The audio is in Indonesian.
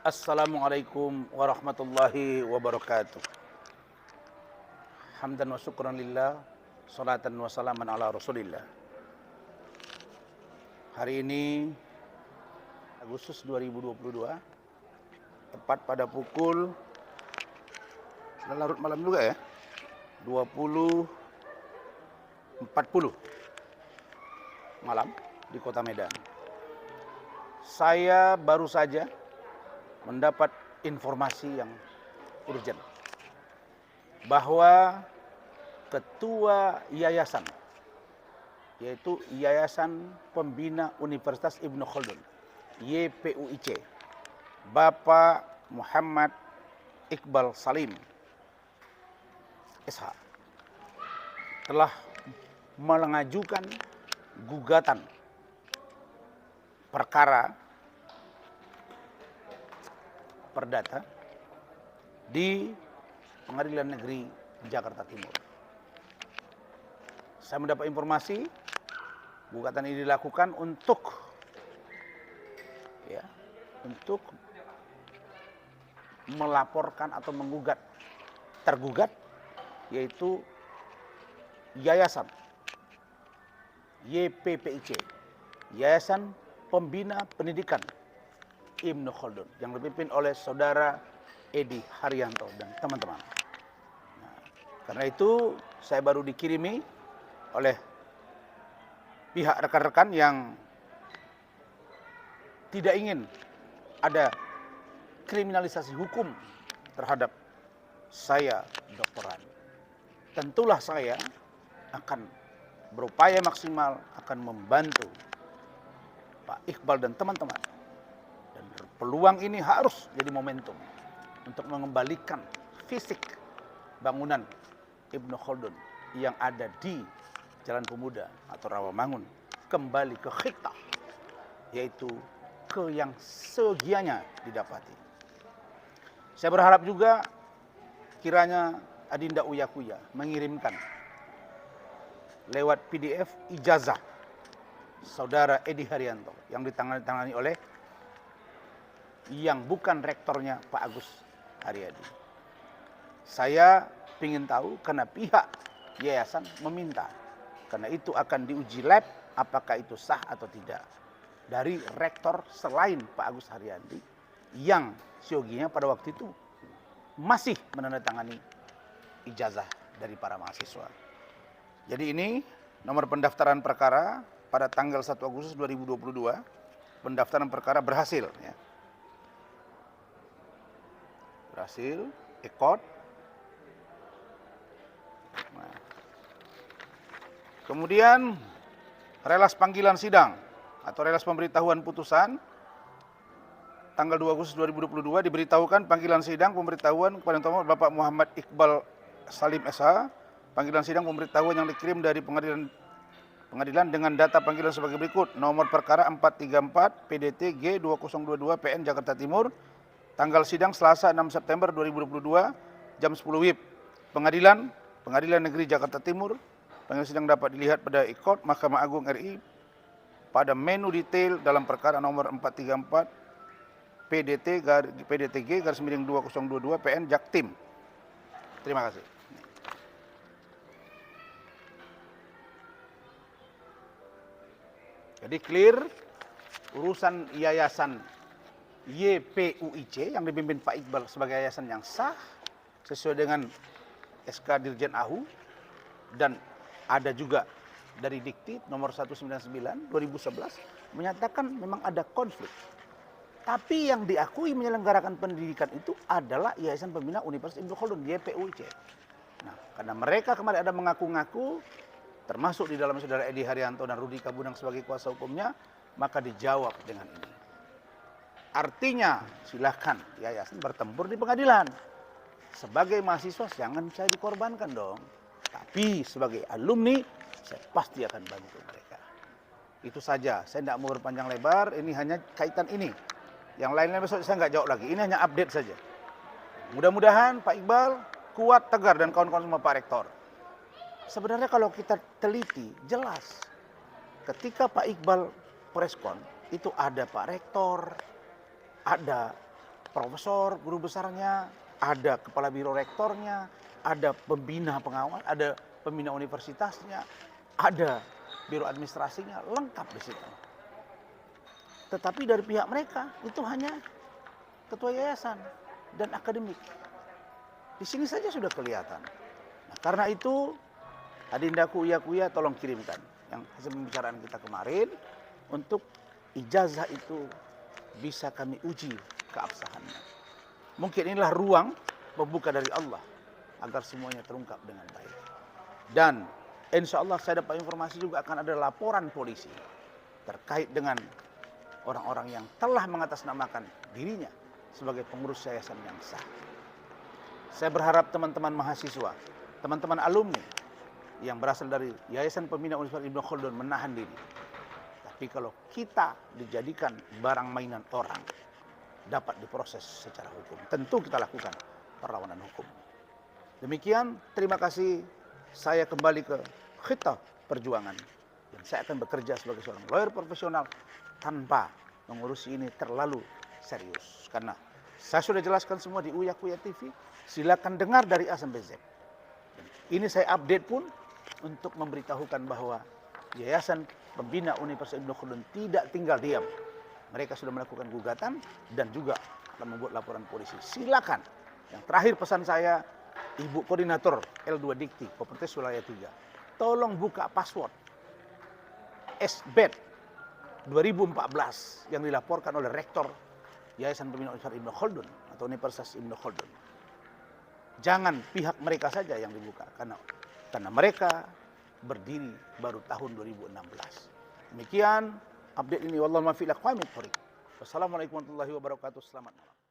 Assalamualaikum warahmatullahi wabarakatuh. Hamdan wa syukran lillah, salatan wa salaman ala rasulillah. Hari ini Agustus 2022, tepat pada pukul, sudah larut malam juga ya, 20.40 malam di kota Medan. Saya baru saja mendapat informasi yang urgent bahwa ketua yayasan, yaitu Yayasan Pembina Universitas Ibnu Khaldun, YPUIC, Bapak Muhammad Iqbal Salim SH, telah mengajukan gugatan perkara perdata di Pengadilan Negeri Jakarta Timur. Saya mendapat informasi gugatan ini dilakukan untuk melaporkan atau menggugat tergugat, yaitu Yayasan YPPIC, Yayasan Pembina Pendidikan Ibnu Khaldun, yang dipimpin oleh saudara Edi Haryanto dan teman-teman. Nah, karena itu saya baru dikirimi oleh pihak rekan-rekan yang tidak ingin ada kriminalisasi hukum terhadap saya, Dr. Rani. Tentulah saya akan berupaya maksimal, akan membantu Pak Iqbal dan teman-teman. Dan peluang ini harus jadi momentum untuk mengembalikan fisik bangunan Ibnu Khaldun yang ada di Jalan Pemuda atau Rawamangun kembali ke khitah, yaitu ke yang segianya didapati. Saya berharap juga kiranya Adinda Uya Kuya mengirimkan lewat PDF ijazah saudara Edi Haryanto yang ditangani oleh yang bukan rektornya Pak Agus Haryadi. Saya ingin tahu karena pihak yayasan meminta, karena itu akan diuji lab apakah itu sah atau tidak dari rektor selain Pak Agus Haryadi yang sioginya pada waktu itu masih menandatangani ijazah dari para mahasiswa. Jadi ini nomor pendaftaran perkara pada tanggal 1 Agustus 2022, pendaftaran perkara berhasil ya. Berhasil, ekot. Nah. Kemudian relas panggilan sidang atau relas pemberitahuan putusan tanggal 2 Agustus 2022 diberitahukan panggilan sidang pemberitahuan kepada Bapak Muhammad Iqbal Salim SH. Panggilan sidang pemberitahuan yang dikirim dari pengadilan dengan data panggilan sebagai berikut. Nomor perkara 434 PDT G2022 PN Jakarta Timur. Tanggal sidang Selasa 6 September 2022 jam 10 WIB. Pengadilan Negeri Jakarta Timur. Panggilan sidang dapat dilihat pada ikot Mahkamah Agung RI pada menu detail dalam perkara nomor 434 PDTG _2022 PN Jaktim. Terima kasih. Jadi clear urusan yayasan YPUIC yang dipimpin Pak Iqbal sebagai yayasan yang sah sesuai dengan SK Dirjen AHU, dan ada juga dari Dikti nomor 199 2011 menyatakan memang ada konflik. Tapi yang diakui menyelenggarakan pendidikan itu adalah Yayasan Pembina Universitas Ibnu Khaldun, YPUIC. Nah, karena mereka kemarin ada mengaku-ngaku, termasuk di dalam saudara Edi Haryanto dan Rudi Kabunang sebagai kuasa hukumnya, maka dijawab dengan ini. Artinya silahkan yayasan bertempur di pengadilan. Sebagai mahasiswa jangan saya dikorbankan dong. Tapi sebagai alumni saya pasti akan bantu mereka. Itu saja, saya tidak mau berpanjang lebar, ini hanya kaitan ini. Yang lainnya besok saya nggak jawab lagi, ini hanya update saja. Mudah-mudahan Pak Iqbal kuat, tegar, dan kawan-kawan semua Pak Rektor. Sebenarnya kalau kita teliti, jelas. Ketika Pak Iqbal preskon, itu ada Pak Rektor, ada profesor, guru besarnya, ada kepala biro rektornya, ada pembina pengawas, ada pembina universitasnya, ada biro administrasinya, lengkap di situ. Tetapi dari pihak mereka itu hanya ketua yayasan dan akademik. Di sini saja sudah kelihatan. Nah, karena itu, adindaku Uya tolong kirimkan yang hasil pembicaraan kita kemarin untuk ijazah itu bisa kami uji keabsahannya. Mungkin inilah ruang membuka dari Allah agar semuanya terungkap dengan baik. Dan insya Allah saya dapat informasi juga akan ada laporan polisi terkait dengan orang-orang yang telah mengatasnamakan dirinya sebagai pengurus yayasan yang sah. Saya berharap teman-teman mahasiswa, teman-teman alumni yang berasal dari Yayasan Pembina Universitas Ibnu Khaldun menahan diri. Tapi kalau kita dijadikan barang mainan orang, dapat diproses secara hukum. Tentu kita lakukan perlawanan hukum. Demikian, terima kasih. Saya kembali ke khitab perjuangan. Dan saya akan bekerja sebagai seorang lawyer profesional tanpa mengurusi ini terlalu serius. Karena saya sudah jelaskan semua di Uya TV. Silakan dengar dari A sampai Z. Dan ini saya update pun untuk memberitahukan bahwa Yayasan Pembina Universitas Ibnu Khaldun tidak tinggal diam. Mereka sudah melakukan gugatan dan juga akan membuat laporan polisi. Silakan. Yang terakhir pesan saya, Ibu Koordinator L2 Dikti, Kopertis Wilayah 3, tolong buka password SBED 2014 yang dilaporkan oleh Rektor Yayasan Pembina Universitas Ibnu Khaldun atau Universitas Ibnu Khaldun. Jangan pihak mereka saja yang dibuka, karena mereka berdiri baru tahun 2016. Demikian update ini. Wallahu muwaffiq ila aqwamit thoriq. Wassalamualaikum warahmatullahi wabarakatuh. Selamat malam.